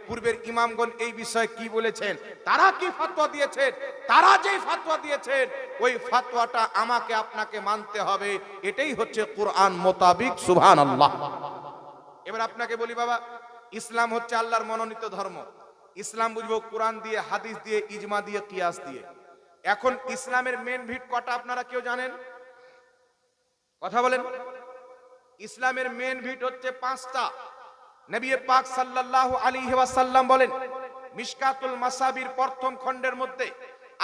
পূর্বের ইমামগণ এই বিষয়ে কি বলেছেন, তারা কি ফতোয়া দিয়েছেন, তারা যেই ফতোয়া দিয়েছেন ওই ফতোয়াটা আমাকে আপনাকে মানতে হবে। এটাই হচ্ছে কোরআন মোতাবিক। সুবহানাল্লাহ। এবার আপনাকে বলি বাবা, ইসলাম হচ্ছে আল্লাহর মনোনীত ধর্ম। ইসলাম বুঝবো কোরআন দিয়ে, হাদিস দিয়ে, ইজমা দিয়ে, কিয়াস দিয়ে। এখন ইসলামের মেন ভিট কটা আপনারা কেউ জানেন? কথা বলেন। ইসলামের মেন ভিট হচ্ছে 5টা। নবী পাক সাল্লাল্লাহু আলাইহি ওয়াসাল্লাম বলেন, মিশকাতুল মাসাবির প্রথম খণ্ডের মধ্যে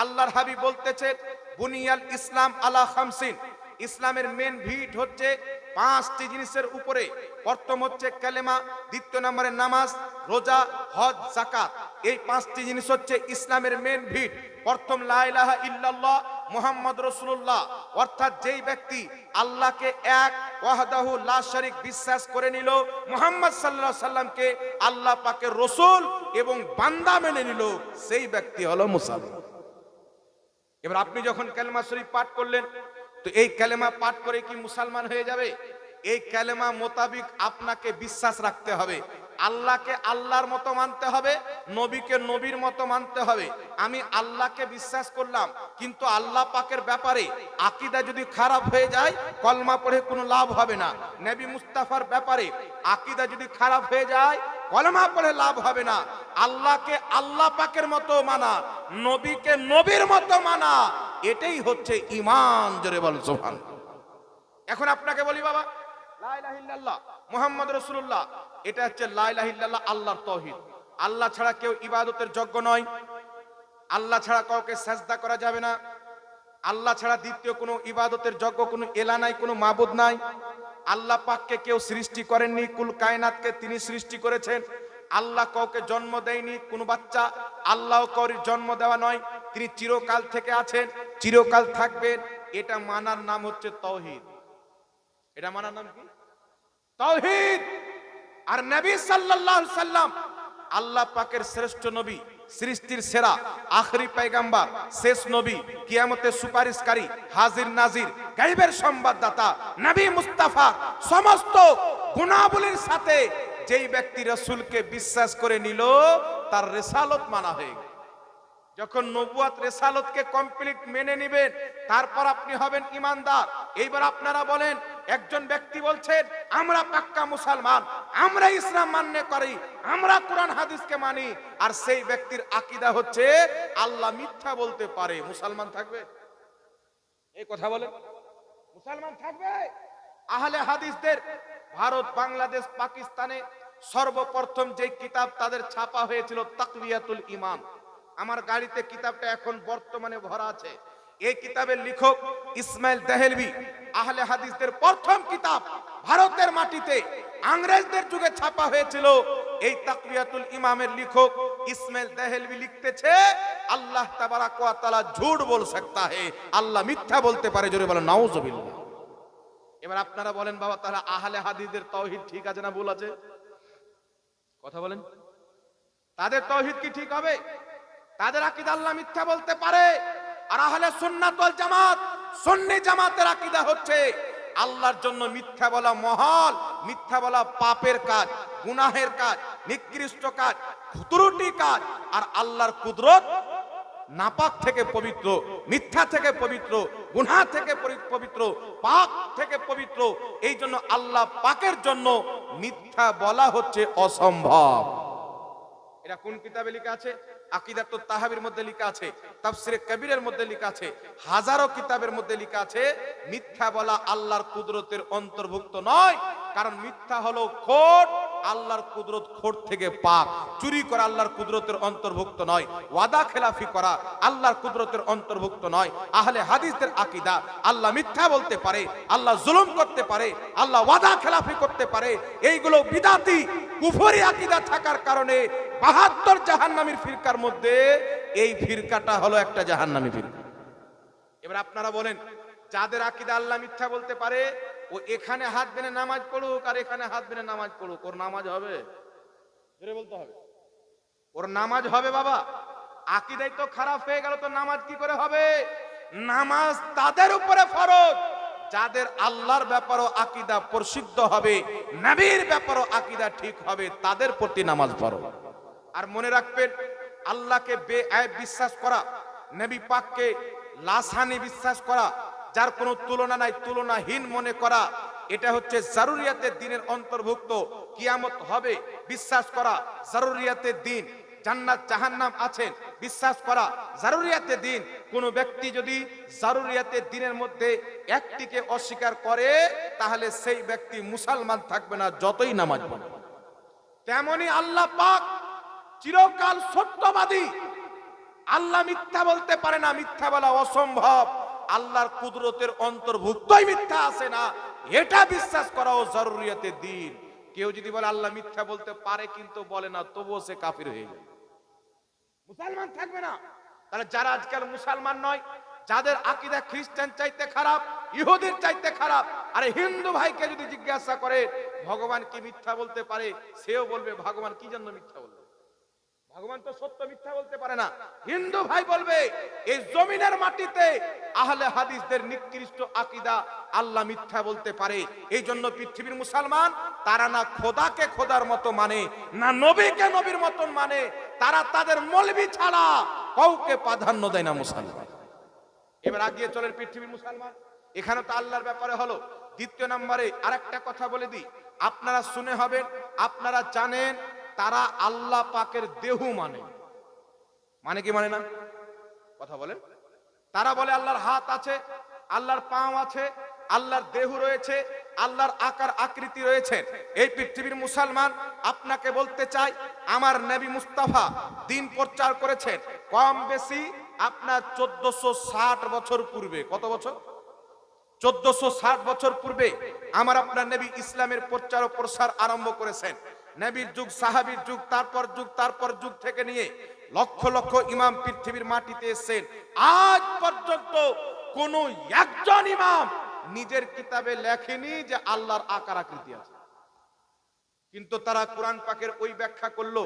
আল্লাহর হাবিব বলতেছেন, বুনিয়াল ইসলাম আলা খামসিন। ইসলামের মেন ভিট হচ্ছে 5টি জিনিসের উপরে। প্রথম হচ্ছে কালেমা, দ্বিতীয় নম্বরে নামাজ, রোজা, হজ, যাকাত। এই 5টি জিনিস হচ্ছে ইসলামের মেন ভিট। প্রথম লা ইলাহা ইল্লাল্লাহ মুহাম্মদ রাসূলুল্লাহ, অর্থাৎ যেই ব্যক্তি আল্লাহকে এক ওয়াহদাহু লা শারিক বিশ্বাস করে নিল, মুহাম্মদ সাল্লাল্লাহু আলাইহি সাল্লামকে আল্লাহ পাকের রাসূল এবং বান্দা মেনে নিল, সেই ব্যক্তি হলো মুসলমান। এবার আপনি যখন কালেমা শরীফ পাঠ করলেন, তো এই কালেমা পাঠ করে কি মুসলমান হয়ে যাবে? এই কালেমা মোতাবিক আপনাকে বিশ্বাস রাখতে হবে। আল্লাহকে আল্লাহর মতো মানতে হবে, নবীকে নবীর মতো মানতে হবে। আমি আল্লাহকে বিশ্বাস করলাম, কিন্তু আল্লাহ পাকের ব্যাপারে আকীদা যদি খারাপ হয়ে যায়, কলমা পড়ে কোনো লাভ হবে না। নবী মুস্তাফার ব্যাপারে আকীদা যদি খারাপ হয়ে যায়, কলমা পড়ে লাভ হবে না। আল্লাহকে আল্লাহ পাকের মতো মানা, নবীকে নবীর মতো মানা, এটাই হচ্ছে ঈমান। জোরে বল সুবহানাল্লাহ। এখন আপনাকে বলি বাবা, লা ইলাহা ইল্লাল্লাহ মুহাম্মদ রাসূলুল্লাহ, এটা হচ্ছে লা ইলাহা ইল্লাল্লাহ, আল্লাহর তাওহীদ। আল্লাহ ছাড়া কেউ ইবাদতের যোগ্য নয়, আল্লাহ ছাড়া কাউকে সিজদা করা যাবে না, আল্লাহ ছাড়া দ্বিতীয় কোনো ইবাদতের যোগ্য কোনো এলা নাই, কোনো মাবুদ নাই। আল্লাহ পাককে কেউ সৃষ্টি করেননি, কুল কায়নাতকে তিনি সৃষ্টি করেছেন। আল্লাহ কাউকে জন্ম দেয়নি, কোনো বাচ্চা। আল্লাহ কাউর জন্ম দেওয়া নয়, তিনি চিরকাল থেকে আছেন, চিরকাল থাকবেন। এটা মানার নাম হচ্ছে তাওহীদ। এটা মানার নাম কি? তাওহীদ। আর নবী সাল্লাল্লাহু আলাইহি সাল্লাম আল্লাহ পাকের শ্রেষ্ঠ নবী, সৃষ্টির সেরা, আখরি পয়গম্বর, শেষ নবী, কিয়ামতের সুপারিশকারী, হাজির নাজির, গায়বের সংবাদদাতা নবী মুস্তাফা। সমস্ত গুণাবলীর সাথে যেই ব্যক্তি রাসূলকে বিশ্বাস করে নিল, তার রিসালত মানা হয়ে গেল। যখন নবুয়ত রিসালতকে কমপ্লিট মেনে নেবেন, তারপর আপনি হবেন ঈমানদার। এইবার আপনারা বলেন, একজন ব্যক্তি বলছেন আমরা পাক্কা মুসলমান, আমরা ইসলাম মান্য করি, আমরা কোরআন হাদিসকে মানি, আর সেই ব্যক্তির আকীদা হচ্ছে আল্লাহ মিথ্যা বলতে পারে, মুসলমান থাকবে? এই কথা বলেন, মুসলমান থাকবে? আহলে হাদিসদের ভারত, বাংলাদেশ, পাকিস্তানে সর্বপ্রথম যে কিতাব তাদের ছাপা হয়েছিল তাকওয়াতুল ঈমান। আমার গাড়িতে কিতাবটা এখন বর্তমানে ভরা আছে। এই কিতাবের লেখক ইসমাইল দেহলভি। আহলে হাদিসদের প্রথম কিতাব, ভারতের মাটিতে ইংরেজদের যুগে ছাপা হয়েছিল। এই তাকওয়াতুল ঈমানের লেখক ইসমাইল দেহলভি লিখতেছে, আল্লাহ তাবারাক ওয়া তাআলা ঝুট বল सकता है, আল্লাহ মিথ্যা বলতে পারে। জোরে বলেন নাউজুবিল্লাহ। এবার আপনারা বলেন বাবা, তাহলে আহলে হাদিসদের তাওহীদ ঠিক আছে না ভুল আছে? কথা বলেন, তাদের তাওহীদ কি ঠিক হবে? তাদের আকীদা আল্লাহ মিথ্যা বলতে পারে। আর আহলে সুন্নাত ওয়াল জামাত, সুন্নি জামাতের আকীদা হচ্ছে আল্লাহর জন্য মিথ্যা বলা মহল, মিথ্যা বলা পাপের কাজ, গুনাহের কাজ, নিকৃষ্ট কাজ, ত্রুটি কাজ। আর আল্লাহর কুদরত নাপাক থেকে পবিত্র, মিথ্যা থেকে পবিত্র, গুনাহ থেকে পবিত্র, পাক থেকে পবিত্র। এই জন্য আল্লাহ পাকের জন্য মিথ্যা বলা হচ্ছে অসম্ভব। এটা কোন কিতাবে লেখা আছে? আকীদাতুত তাহাবীর মধ্যে লেখা আছে, তাফসীরে কবিরের মধ্যে লেখা আছে, হাজারো কিতাবের মধ্যে লেখা আছে। মিথ্যা বলা আল্লাহর কুদরতের অন্তর্ভুক্ত নয়, কারণ মিথ্যা হলো খোট, আল্লাহর কুদরত খোট থেকে পাক। চুরি করা আল্লাহর কুদরতের অন্তর্ভুক্ত নয়, ওয়াদা খেলাফি করা আল্লাহর কুদরতের অন্তর্ভুক্ত নয়। আহলে হাদিসদের আকীদা আল্লাহ মিথ্যা বলতে পারে, আল্লাহ জুলুম করতে পারে, আল্লাহ ওয়াদা খেলাফি করতে পারে। এইগুলো বিদাতি কুফরি আকীদা থাকার কারণে ৭২ জাহান্নামীর ফিরকার মধ্যে এই ফিরকাটা হলো একটা জাহান্নামী ফিরকা। এবার আপনারা বলেন, যাদের আকীদা আল্লাহ মিথ্যা বলতে পারে, ও এখানে হাত বেঁধে নামাজ পড়ুক আর এখানে হাত বেঁধে নামাজ পড়ুক, ওর নামাজ হবে? জোরে বলতে হবে, ওর নামাজ হবে বাবা? আকীদাই তো খারাপ হয়ে গেল, তো নামাজ কি করে হবে? নামাজ তাদের উপরে ফরজ যাদের আল্লাহর ব্যাপারও আকীদা প্রসিদ্ধ হবে, নবীর ব্যাপারও আকীদা ঠিক হবে, তাদের প্রতি নামাজ ফরজ। আর মনে রাখবেন, আল্লাহকে বেআইব বিশ্বাস করা, নবী পাককে লাসানি বিশ্বাস করা, যার কোনো তুলনা নাই, তুলনাহীন মনে করা, এটা হচ্ছে জারুরিয়াতের দিনের অন্তর্ভুক্ত। কিয়ামত হবে বিশ্বাস করা জারুরিয়াতের দিন, জান্নাত জাহান্নাম আছেন বিশ্বাস করা জারুরিয়াতের দিন। কোন ব্যক্তি যদি জারুরিয়াতের দিনের মধ্যে একটিকে অস্বীকার করে, তাহলে সেই ব্যক্তি মুসলমান থাকবে না, যতই নামাজ পড়ে। তেমনি আল্লাহ পাক চিরকাল সত্যবাদী। আল্লাহ মিথ্যা বলতে পারে না, মিথ্যা বলা অসম্ভব। আল্লাহর কুদরতের অন্তর্ভুক্তই মিথ্যা আছে না, এটা বিশ্বাস করাও জারুরিয়াতের দিন। কেউ যদি বলে আল্লাহ মিথ্যা বলতে পারে কিন্তু বলে না, তবুও সে কাফির হয়ে যাবে, মুসলমান থাকবে না। তাহলে যারা আজকাল মুসলমান নয়, যাদের আকীদা খ্রিস্টান চাইতে খারাপ, ইহুদির চাইতে খারাপ, আরে হিন্দু ভাইকে যদি জিজ্ঞাসা করে ভগবান কি মিথ্যা বলতে পারে, সেও বলবে ভগবান কি জন্য মিথ্যা বলবে, ভগবান তো সত্য মিথ্যা বলতে পারে না। হিন্দু ভাই বলবে এই জমিনের মাটিতে আহলে হাদিসদের নিকৃষ্ট আকীদা, আল্লাহ মিথ্যা বলতে পারে। এই জন্য পৃথিবীর মুসলমান তারা না খোদাকে খোদার মতো মানে, না নবীকে নবীর মতন মানে, তারা তাদের মৌলবি ছাড়া কাউকে প্রাধান্য দেয় না মুসলমান। এবার আগিয়ে চলেন পৃথিবীর মুসলমান, এখানে তো আল্লাহর ব্যাপারে হলো। দ্বিতীয় নম্বরে আরেকটা কথা বলে দিই, আপনারা শুনে হবেন, আপনারা জানেন তারা আল্লাহ পাকের দেহ মানে। মানে কি মানে না? কথা বলেন। তারা বলে আল্লাহর হাত আছে, আল্লাহর পাও আছে, আল্লাহর দেহ রয়েছে, আল্লাহর আকার আকৃতি রয়েছে। এই পৃথিবীর মুসলমান আপনাকে বলতে চাই, আমার নবী মুস্তাফা দিন প্রচার করেছেন কম বেশি আপনার 1460 বছর পূর্বে। কত বছর? 1460 বছর পূর্বে আমার আপনার নবী ইসলামের প্রচার ও প্রসার আরম্ভ করেছেন। নবীর যুগ, সাহাবীর যুগ, তারপর যুগ থেকে নিয়ে লক্ষ লক্ষ ইমাম পৃথিবীর মাটিতে এসেছেন। আজ পর্যন্ত কোন একজন ইমাম নিজের কিতাবে লেখেনি যে আল্লাহর আকার আকৃতি আছে, কিন্তু তারা কোরআন পাকের ওই ব্যাখ্যা করলো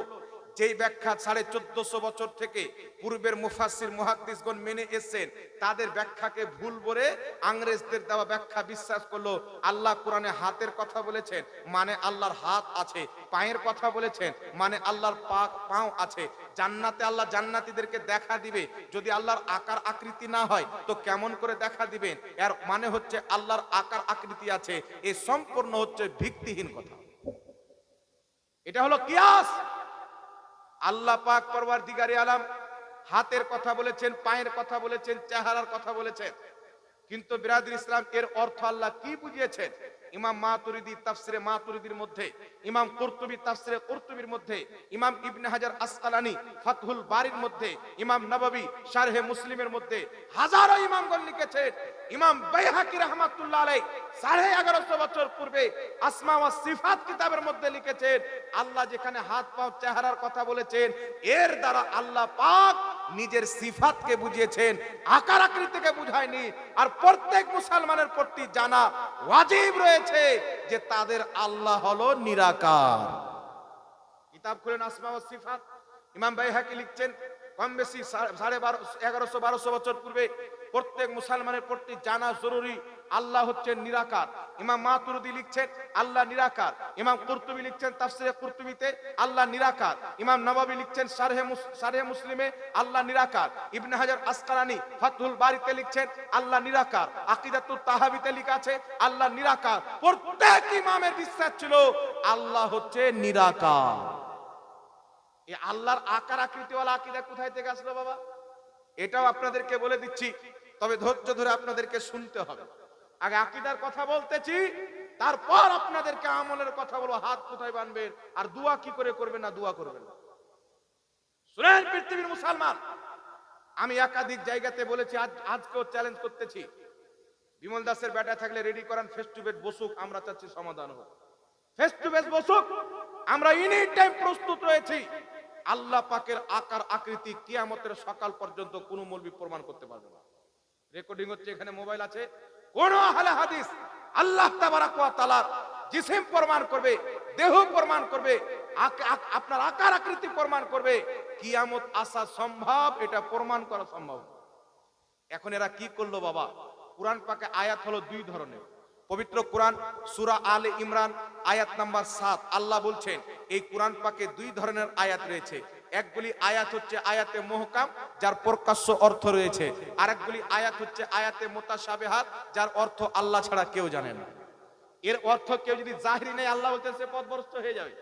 যেই ব্যাখ্যা 1450 বছর থেকে পূর্বের মুফাসসির মুহাদ্দিসগণ মেনে এসেছেন। তাদের ব্যাখ্যাকে ভুল বলে ইংরেজদের দেওয়া ব্যাখ্যা বিশ্বাস করলো। আল্লাহ কোরআনে হাতের কথা বলেছেন, মানে আল্লাহর হাত আছে। পায়ের কথা বলেছেন, মানে আল্লাহর পাও আছে। জান্নাতে আল্লাহ জান্নাতীদেরকে দেখা দিবে, যদি আল্লাহর আকার আকৃতি না হয় তো কেমন করে দেখা দিবেন? এর মানে হচ্ছে আল্লাহর আকার আকৃতি আছে। এই সম্পূর্ণ হচ্ছে ভিত্তিহীন কথা। এটা হলো কিয়াস। আল্লাহ পাক পরওয়ারদিগারে আলম হাতের কথা বলেছেন, পায়ের কথা বলেছেন, চেহারার কথা বলেছেন, কিন্তু বিরাদর ইসলাম এর অর্থ আল্লাহ কি বুঝিয়েছেন? ইমাম মাতুরিদি তাফসিরে মাতুরিদির মধ্যে, ইমাম কুরতুবী তাফসিরে কুরতুবীর মধ্যে, ইমাম ইবনে হাজার আসকালানি ফাতহুল বারির মধ্যে, ইমাম নববী শারহে মুসলিমের মধ্যে হাজারো ইমামগণ লিখেছেন। ইমাম বাইহাকি রাহমাতুল্লাহ আলাইহি 1150 বছর পূর্বে আসমা ওয়া সিফাত কিতাবের মধ্যে লিখেছেন, আল্লাহ যেখানে হাত পা চেহারার কথা বলেছেন, এর দ্বারা আল্লাহ পাক নিজের সিফাতকে বুঝিয়েছেন, আকার আকৃতিকে বুঝায়নি। আর প্রত্যেক মুসলমানের প্রতি জানা ওয়াজিব রয়েছে যে তাদের আল্লাহ হলো নিরাকার। কিতাব খুলেন আসমা ওয়া সিফাত, ইমাম বাইহাকি লিখছেন কম বেশি 1150-1200 বছর পূর্বে প্রত্যেক মুসলমানের প্রতি জানা জরুরি আল্লাহ হচ্ছেন নিরাকার। ইমাম মাতুরিদি লিখছেন আল্লাহ নিরাকার। ইমাম কুরতুবী লিখছেন তাফসিরে কুরতুবীতে আল্লাহ নিরাকার। ইমাম নববী লিখছেন শারহে মুসলিমে আল্লাহ নিরাকার। ইবনে হাজার আসকালানি ফাতহুল বারিতে লিখছেন আল্লাহ নিরাকার। আকীদাতুত তাহাবিতে লেখা আছে আল্লাহ নিরাকার। প্রত্যেক ইমামের বিশ্বাস ছিল আল্লাহ হচ্ছে নিরাকার। এই আল্লাহর আকার আকৃতিওয়ালা আকীদা কোথায় থেকে আসলো বাবা? এটাও আপনাদেরকে বলে দিচ্ছি, তবে ধৈর্য ধরে আপনাদেরকে শুনতে হবে। আগে আকীদার কথা বলতেছি, তারপর আপনাদেরকে আমলের কথা বলবো। হাত কোথায় বাঁধবেন আর দোয়া কি করে করবেন না দোয়া করবেন না। শুনেন পৃথিবীর মুসলমান, আমি একাধিক জায়গাতে বলেছি, আজকেও চ্যালেঞ্জ করতেছি, বিমল দাসের ব্যাটা থাকলে রেডি করান, ফেস টু ফেস বসুক, আমরা চাচ্ছি সমাধান হোক। ফেস টু ফেস বসুক, আমরা এনি টাইম প্রস্তুত রয়েছি। আল্লাহ পাকের আকার আকৃতি কিয়ামতের সকাল পর্যন্ত কোন মৌলবি প্রমাণ করতে পারবে না। রেকর্ডিং হচ্ছে, এখানে মোবাইল আছে। কোন আহলে হাদিস আল্লাহ তাবারাক ওয়া তাআলার জিসিম প্রমাণ করবে, দেহ প্রমাণ করবে, আপনার আকার আকৃতি প্রমাণ করবে, কিয়ামত আসা সম্ভব, এটা প্রমাণ করা সম্ভব। এখন এরা কি করলো বাবা? কুরআন পাকে আয়াত হলো দুই ধরনের। পবিত্র কোরআন সূরা আলে ইমরান আয়াত নাম্বার 7 আল্লাহ বলছেন, এই কোরআন পাকে দুই ধরনের আয়াত রয়েছে। একগুলি আয়াত হচ্ছে আয়াতে মুহকাম, যার প্রকাশ্য অর্থ রয়েছে, আর একগুলি আয়াত হচ্ছে আয়াতে মুতাশাবিহাত, যার অর্থ আল্লাহ ছাড়া কেউ জানে না। এর অর্থ কেউ যদি জাহিরি নেই আল্লাহ বলতে সে পথভ্রষ্ট হয়ে যাবে।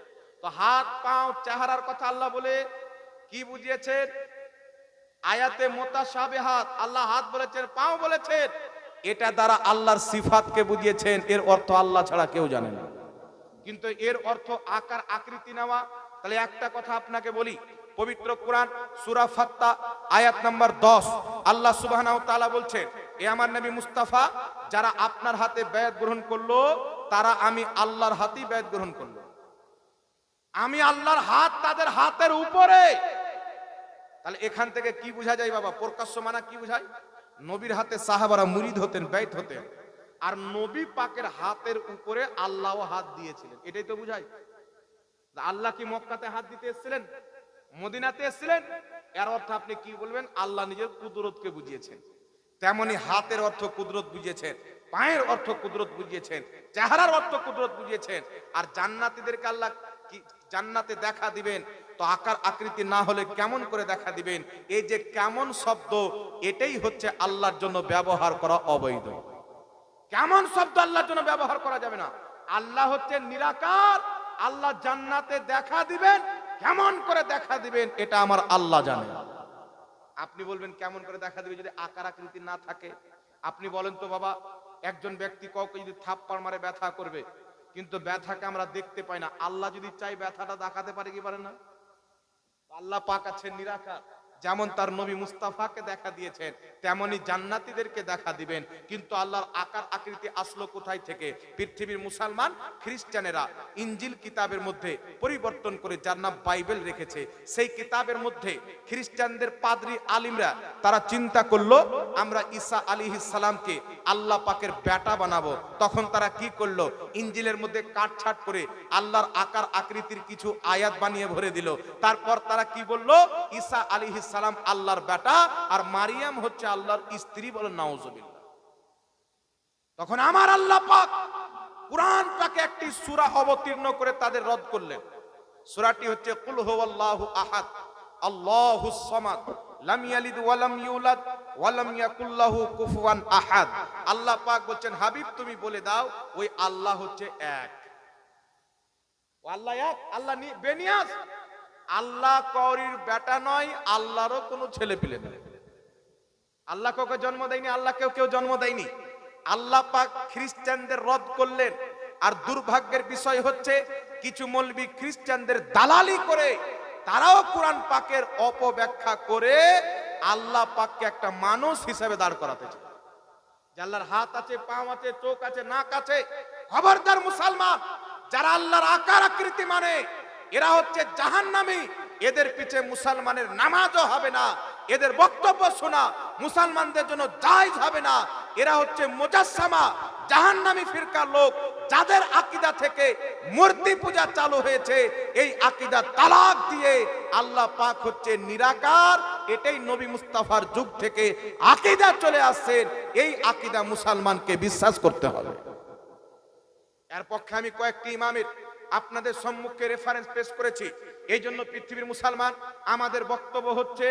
তো হাত পাও চেহারার কথা আল্লাহ বলে কি বুঝিয়েছেন? আয়াতে মুতাশাবিহাত, আল্লাহ হাত বলেছেন, পাও বলেছেন, এটা দ্বারা আল্লাহর সিফাতকে বুঝিয়েছেন। এর অর্থ আল্লাহ ছাড়া কেউ জানে না। কিন্তু এর অর্থ আকার আকৃতি নেওয়া। তাহলে একটা কথা আপনাকে বলি, পবিত্র কোরআন সূরা ফাত্তা আয়াত নাম্বার 10 আল্লাহ সুবহানাহু ওয়া তাআলা বলছেন, এ আমার নবী মুস্তাফা, যারা আপনার হাতে বায়াত গ্রহণ করলো তারা আমি আল্লাহর হাতেই বায়াত গ্রহণ করলো। আমি আল্লাহর হাত তাদের হাতের উপরে। তাহলে এখান থেকে কি বোঝা যায় বাবা? প্রকাশ্য মানা কি বোঝায়? নবীর হাতে সাহাবারা মুরিদ হতেন, বাইত হতেন, আর নবী পাকের হাতের উপরে আল্লাহ হাত দিয়েছিলেন, এটাই তো বুঝায়। আল্লাহ কি মক্কাতে হাত দিতে এসেছিলেন? মদিনাতে এসেছিলেন? এর অর্থ আপনি কি বলবেন? আল্লাহ নিজের কুদরতকে বুঝিয়েছেন। তেমনি হাতের অর্থ কুদরত বুঝিয়েছেন, পায়ের অর্থ কুদরত বুঝিয়েছেন, চেহারার অর্থ কুদরত বুঝিয়েছেন। আর জান্নাতীদেরকে আল্লাহ কি জান্নাতে দেখা দিবেন, তো আকার আকৃতি না হলে কেমন করে দেখা দিবেন? এই যে কেমন শব্দ, এটাই হচ্ছে আল্লাহর জন্য ব্যবহার করা অবৈধ। কেমন শব্দ আল্লাহর জন্য ব্যবহার করা যাবে না। আল্লাহ হচ্ছে নিরাকার, আল্লাহ জান্নাতে দেখা দিবেন, কেমন করে দেখা দিবেন এটা আমার আল্লাহ জানে। আপনি বলবেন কেমন করে দেখা দিবে যদি আকার আকৃতি না থাকে? আপনি বলেন তো বাবা, একজন ব্যক্তি কাউকে যদি থাপ্পড় মারে ব্যথা করবে, কিন্তু ব্যথাকে আমরা দেখতে পাই না। আল্লাহ যদি চাই ব্যথাটা দেখাতে পারে কি পারে না? আল্লাহ পাক আছেন নিরাকার, যেমন তার নবী মুস্তাফাকে দেখা দিয়েছেন তেমনি জান্নাতীদেরকে দেখা দিবেন। কিন্তু আল্লাহর আকার আকৃতি আসলো কোথায় থেকে? পৃথিবীর মুসলমান খ্রিস্টানেরা ইনজিল কিতাবের মধ্যে পরিবর্তন করে, যার নাম বাইবেল রেখেছে, সেই কিতাবের মধ্যে খ্রিস্টানদের পাদ্রী আলিমরা তারা চিন্তা করলো আমরা ঈসা আলাইহিস সালামকে আল্লাহ পাকের বেটা বানাবো। তখন তারা কি করলো? ইনজিলের মধ্যে কাটছাট করে আল্লাহর আকার আকৃতির কিছু আয়াত বানিয়ে ভরে দিল। তারপর তারা কি বললো? ঈসা আলাইহিস সালাম আল্লাহর বেটা আর মারিয়াম হচ্ছে আল্লাহর স্ত্রী। বলেন নাউজুবিল্লাহ। তখন আমার আল্লাহ পাক কুরআন পাকে একটি সূরা অবতীর্ণ করে তাদের রদ করলেন। সূরাটি হচ্ছে কুল হুয়াল্লাহু আহাদ আল্লাহুস সামাদ লাম ইয়ালিদ ওয়া লাম ইউলাদ ওয়া লাম ইয়াকুল লাহু কুফুয়ান আহাদ। আল্লাহ পাক বলেন, হাবিব তুমি বলে দাও ওই আল্লাহ হচ্ছে এক। ও আল্লাহ এক, আল্লাহ বেনিয়াস। আল্লাহ কওরির বেটা নয়, আল্লাহরও কোনো ছেলে পেলে নেই। আল্লাহ কাউকে জন্ম দেয়নি, আল্লাহকেও কেউ জন্ম দেয়নি। আল্লাহ পাক খ্রিস্টানদের রদ করলেন। আর দুর্ভাগ্যের বিষয় হচ্ছে কিছু মৌলবি খ্রিস্টানদের দালালি করে তারাও কোরআন পাকের অপব্যাখ্যা করে আল্লাহ পাককে একটা মানুষ হিসেবে দাঁড় করাতে চায়। যে আল্লাহর হাত আছে, পাও আছে, চোখ আছে, নাক আছে। খবরদার মুসলমান, যারা আল্লাহর আকার আকৃতি মানে এরা হচ্ছে জাহান্নামী। এদের পিছে মুসলমানের নামাজও হবে না, এদের বক্তব্য শোনা মুসলমানদের জন্য জায়েজ হবে না। এরা হচ্ছে মুজাসসামা, জাহান্নামী ফিরকার লোক, যাদের আকীদা থেকে মূর্তি পূজা চালু হয়েছে। এই আকীদা তালাক দিয়ে আল্লাহ পাক হচ্ছে নিরাকার, এটাই নবী মুস্তাফার যুগ থেকে আকীদা চলে আসছেন। এই আকীদা মুসলমানকে বিশ্বাস করতে হবে। এর পক্ষে আমি কয়েকটি ইমামের আপনাদের সম্মুখে রেফারেন্স পেশ করেছি। এই জন্য পৃথিবীর মুসলমান আমাদের বক্তব্য হচ্ছে,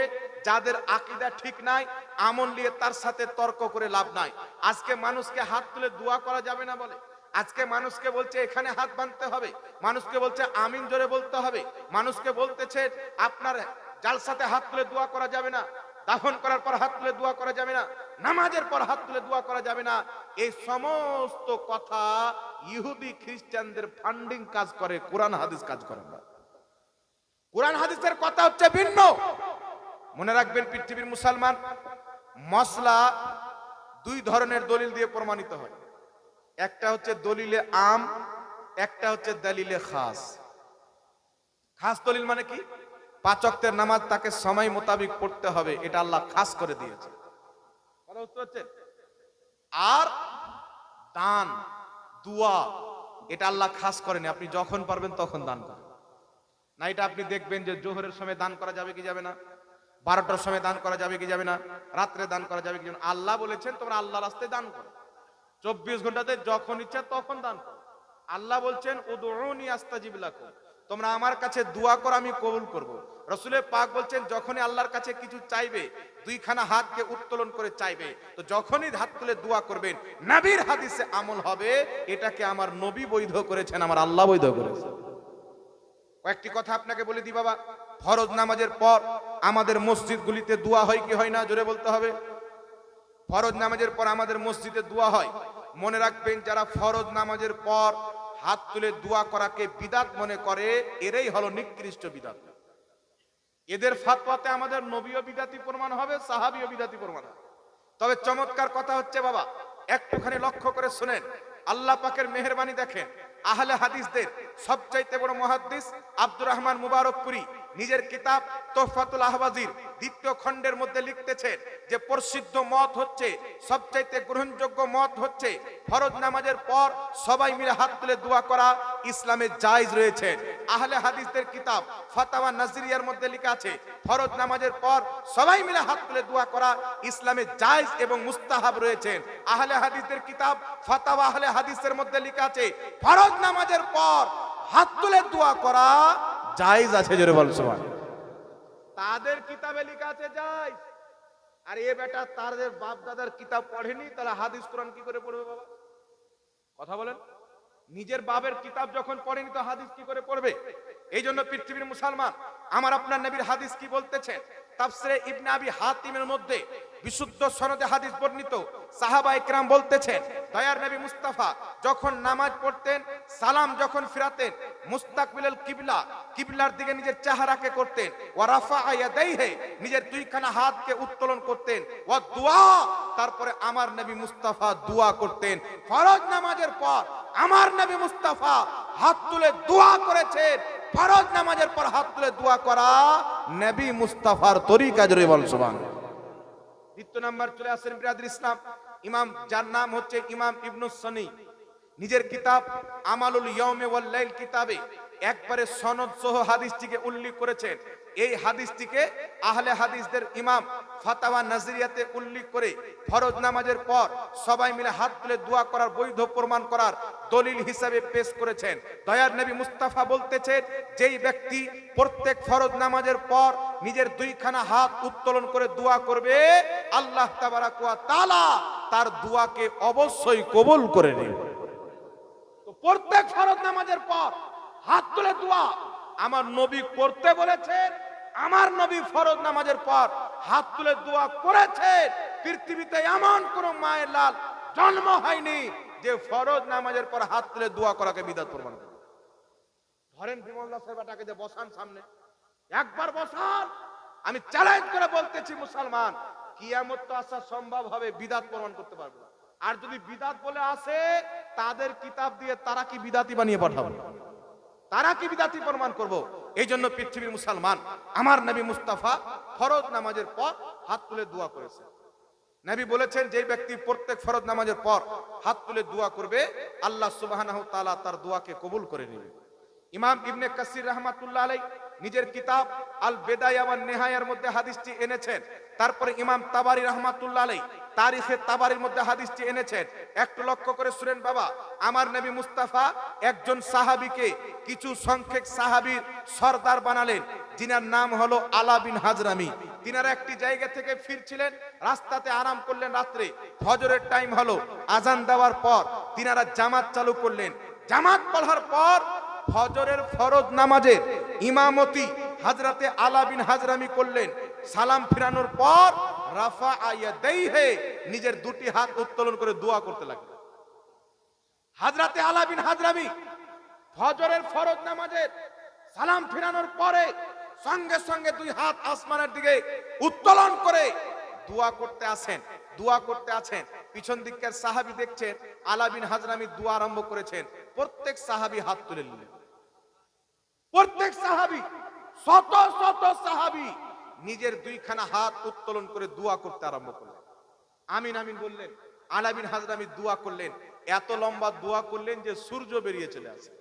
যাদের আকীদা ঠিক নাই আমল নিয়ে তার সাথে তর্ক করে লাভ নাই। আজকে মানুষকে হাত তুলে দোয়া করা যাবে না বলে, আজকে মানুষকে বলছে এখানে হাত বাঁধতে হবে, মানুষকে বলছে আমিন জোরে বলতে হবে, মানুষকে বলতেছে আপনার জালসাতে হাত তুলে দোয়া করা যাবে না, দাফন করার পর হাত তুলে দোয়া করা যাবে না, নামাজের পর হাত তুলে দোয়া করা যাবে না। এই সমস্ত কথা ইহুদি খ্রিস্টানদের ফান্ডিং কাজ করে, কোরআন হাদিস কাজ করে না। কোরআন হাদিসের কথা হচ্ছে ভিন্ন। মনে রাখবেন পৃথিবীর মুসলমান, মসলা দুই ধরনের দলিল দিয়ে প্রমাণিত হয়। একটা হচ্ছে দলিলে আম, একটা হচ্ছে দলিলে খাস। খাস দলিল মানে কি? 5 ওয়াক্তের নামাজ তাকে সময় মোতাবেক পড়তে হবে, এটা আল্লাহ খাস করে দিয়েছে। আর দান দুয়া এটা আল্লাহ খাস করেনি, আপনি যখন পারবেন তখন দান করেন না। এটা আপনি দেখবেন যে জোহরের সময় দান করা যাবে কি যাবে না, 12টার সময় দান করা যাবে কি যাবে না, রাত্রে দান করা যাবে কি যাবে না। আল্লাহ বলেছেন তোমরা আল্লাহর রাস্তায় দান করো। 24 ঘন্টাতে যখন ইচ্ছা তখন দান করো। আল্লাহ বলছেন উদউনি আস্তাজিব লাকুম, তোমরা আমার কাছে দোয়া করো আমি কবুল করব। রাসূলের পাক বলছেন যখনই আল্লাহর কাছে কিছু চাইবে দুইখানা হাতকে উত্তোলন করে চাইবে, তো যখনই হাত তুলে দোয়া করবেন নবীর হাদিসে আমল হবে। এটাকে আমার নবী বৈধ করেছেন, আমার আল্লাহ বৈধ করেছেন। কয়েকটি কথা আপনাকে বলে দিই বাবা। ফরজ নামাজের পর আমাদের মসজিদগুলিতে দোয়া হয় কি হয় না, জোরে বলতে হবে। ফরজ নামাজের পর আমাদের মসজিদে দোয়া হয়। মনে রাখবেন, যারা ফরজ নামাজের পর হাত তুলে দোয়া করাকে বিদাত মনে করে, এরাই হলো নিকৃষ্ট বিদাত। এদের ফাতওয়াতে আমাদের নবীও বিদাতি প্রমাণ হবে, সাহাবীও বিদাতি প্রমাণ হবে। তবে চমৎকার কথা হচ্ছে বাবা, একটুখানি লক্ষ্য করে শুনেন, আল্লাহ পাকের মেহেরবানি দেখেন। আহলে হাদিসদের সবচাইতে বড় মুহাদ্দিস আব্দুর রহমান মুবারকপুরী নিজের কিতাব তোহফাতুল আহওয়াজির 2য় খণ্ডের মধ্যে লিখতেছেন যে প্রসিদ্ধ মত হচ্ছে, সবচাইতে গ্রহণযোগ্য মত হচ্ছে, ফরজ নামাজের পর সবাই মিলে হাত তুলে দোয়া করা ইসলামে জায়েজ রয়েছে। আহলে হাদিসদের কিতাব ফাতাওয়া নাজরিয়ার মধ্যে লেখা আছে ফরজ নামাজের পর সবাই মিলে হাত তুলে দোয়া করা ইসলামে জায়েজ এবং মুস্তাহাব রয়েছে। আহলে হাদিসদের কিতাব ফাতাওয়া আহলে হাদিসের মধ্যে লেখা আছে ফরজ নামাজের পর হাত তুলে দোয়া করা জায়েজ আছে, জোরে বল সুবহানাল্লাহ। তাদের কিতাবে লেখা আছে জায়েজ, আর এ বেটা তাদের বাপ দাদার কিতাব পড়েনি, তাহলে হাদিস কোরআন কি করে পড়বে বাবা? কথা বলেন। নিজের বাবের কিতাব যখন পড়েনি তো হাদিস কি করে পড়বে? এই জন্য পৃথিবীর মুসলমান আমার আপনার নবীর হাদিস কি বলতেছেন, তাফসিরে ইবনে আবি হাতিমের মধ্যে বিশুদ্ধ সনদে হাদিস বর্ণিত, সাহাবা ইকরাম বলতেছেন দয়ার নবী মুস্তাফা যখন নামাজ পড়তেন, সালাম যখন ফিরাতেন, মুস্তাকবিলাল কিবলা, কিবলার দিকে নিজের চেহারাকে করতেন, ওয়া রাফা ইয়াদাইহি, নিজের দুইখানা হাতকে উত্তোলন করতেন, ওয়া দুআ, তারপরে আমার নবী মুস্তাফা দোয়া করতেন। ফরজ নামাজের পর আমার নবী মুস্তাফা হাত তুলে দোয়া করেছেন। ফরজ নামাজের পর হাত তুলে দোয়া করা নবী মুস্তাফার তরিকা, জোরে বল সুবহানাল্লাহ। 2 নাম্বার চলে আসেন বিরাদর ইসলাম, ইমাম যার নাম হচ্ছে ইমাম ইবনুস সুন্নি, নিজের কিতাব আমালুল ইয়াউমি ওয়াল লাইল কিতাবে একবারে সনদ সহ হাদিসটিকে উল্লেখ করেছেন। এই হাদিসটিকে আহলে হাদিসদের ইমাম ফাতাওয়া নাজরিয়াতে উল্লেখ করে ফরজ নামাজের পর সবাই মিলে হাত তুলে দোয়া করার বৈধ প্রমাণ করার দলিল হিসাবে পেশ করেছেন। দয়ার নবী মুস্তাফা বলতেছেন, যেই ব্যক্তি প্রত্যেক ফরজ নামাজের পর নিজের দুইখানা হাত উত্তোলন করে দোয়া করবে, আল্লাহ তাবারাক ওয়া তাআলা তার দোয়াকে অবশ্যই কবুল করে নেবেন। তো প্রত্যেক ফরজ নামাজের পর হাত তুলে দোয়া আমার নবী করতে বলেছেন। আমার নবী ফরজ নামাজের পর হাত তুলে দোয়া করেছেন। পৃথিবীতে এমন কোন মায়ের লাল জন্ম হয়নি যে ফরজ নামাজের পর হাত তুলে দোয়া করাকে বিদআত প্রমাণ করে। ধরেন বিমল্লাহ সাহেবটাকে যে বসান সামনে, একবার বসান, আমি চ্যালেঞ্জ করে বলতেছি মুসলমান, কিয়ামত তো আসা সম্ভব হবে, বিদআত প্রমাণ করতে পারবে না। আর যদি বিদআত বলে আসে, তাদের কিতাব দিয়ে তারা কি বিদআতি বানিয়ে পাঠাবে? তারা কি বিদআতি প্রমাণ করব? এই জন্য পৃথিবীর মুসলমান আমার নবী মুস্তাফা ফরজ নামাজের পর হাত তুলে দোয়া করেছে। নবী বলেছেন, যে ব্যক্তি প্রত্যেক ফরজ নামাজের পর হাত তুলে দোয়া করবে, আল্লাহ সুবহানাহু ওয়া তাআলা তার দোয়াকে কবুল করে নেবে। ইমাম ইবনে কাসির রাহমাতুল্লাহ আলাইহি নিজের কিতাব আল বিদায়া ওয়ান নিহায়ার মধ্যে হাদিসটি এনেছেন। তারপরে ইমাম তাবারি রাহমাতুল্লাহ আলাইহি তারিখে তাবারির মধ্যে হাদিসটি এনেছেন। একটু লক্ষ্য করে শুনেন বাবা, আমার নবী মুস্তাফা একজন সাহাবীকে কিছু সংখ্যক সাহাবীর সরদার বানালেন, যিনার নাম হলো আলা বিন হাজরামি। তিনারা একটি জায়গা থেকে ফিরছিলেন, রাস্তাতে আরাম করলেন। রাত্রে ফজরের টাইম হলো, আজান দেওয়ার পর তিনারা জামাত চালু করলেন। জামাত পড়ার পর ফজরের ফরজ নামাজের ইমামতি হযরতে আলা বিন হাজরামি করলেন। সালাম ফিরানোর পর রাফা ইয়াদাইহি, নিজের দুটি হাত উত্তোলন করে দোয়া করতে লাগলেন। হযরতে আলা বিন হাজরামি ফজরের ফরজ নামাজের সালাম ফিরানোর পরে সঙ্গে সঙ্গে দুই হাত আসমানের দিকে উত্তোলন করে দোয়া করতে আসেন। দোয়া করতে আছেন, পিছন দিকের সাহাবী দেখছেন আলা বিন হাজরামি দোয়া আরম্ভ করেছেন। প্রত্যেক সাহাবী হাত তুলে নিলেন। প্রত্যেক সাহাবী, শত শত সাহাবী নিজের দুইখানা হাত উত্তোলন করে দোয়া করতে আরম্ভ করলেন। আমিন আমিন বললেন। আলা বিন হাজরামি দোয়া করলেন, এত লম্বা দোয়া করলেন যে সূর্য বেরিয়ে চলে আসে।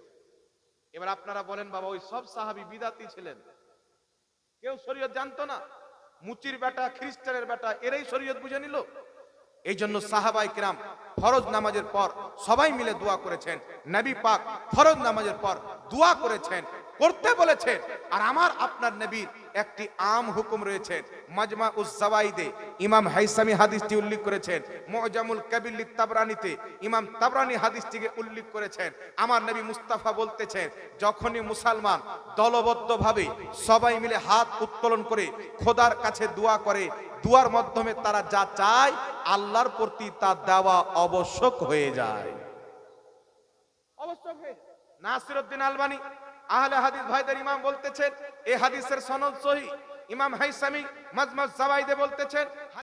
এবার আপনারা বলেন বাবা, ওই সব সাহাবী বিদাতি ছিলেন? কেউ শরীয়ত জানতো না? মুচির বেটা, খ্রিস্টানের বেটা, এরাই শরীয়ত বুঝে নিল? এই জন্য সাহাবাই কিরাম ফরজ নামাজের পর সবাই মিলে দোয়া করেছেন, নবী পাক ফরজ নামাজের পর দোয়া করেছেন, করতে বলেছেন। আর আমার আপনার নবীর একটি আম হুকুম রয়েছে, মাজমা উজ জাওয়াইদে ইমাম হাইসামি হাদিসটি উল্লেখ করেছেন, মুজামুল কাবির লি তাবরানীতে ইমাম তাবরানী হাদিসটিকে উল্লেখ করেছেন। আমার নবী মুস্তাফা বলতেছেন, যখনই মুসলমান দলবদ্ধভাবে সবাই মিলে হাত উত্তোলন করে খোদার কাছে দোয়া করে, দুয়ার মাধ্যমে তারা যা চায় আল্লাহর প্রতি তা দেওয়া আবশ্যক হয়ে যায়। আবশ্যক হয়ে যায়। নাসিরউদ্দিন আলবানী আহলে হাদিস ভাইদের ইমাম বলতেছেন এই হাদিসের সনদ সহিহ। ইমাম হাইসামি মাজমা জাওয়াইদে বলতেছেন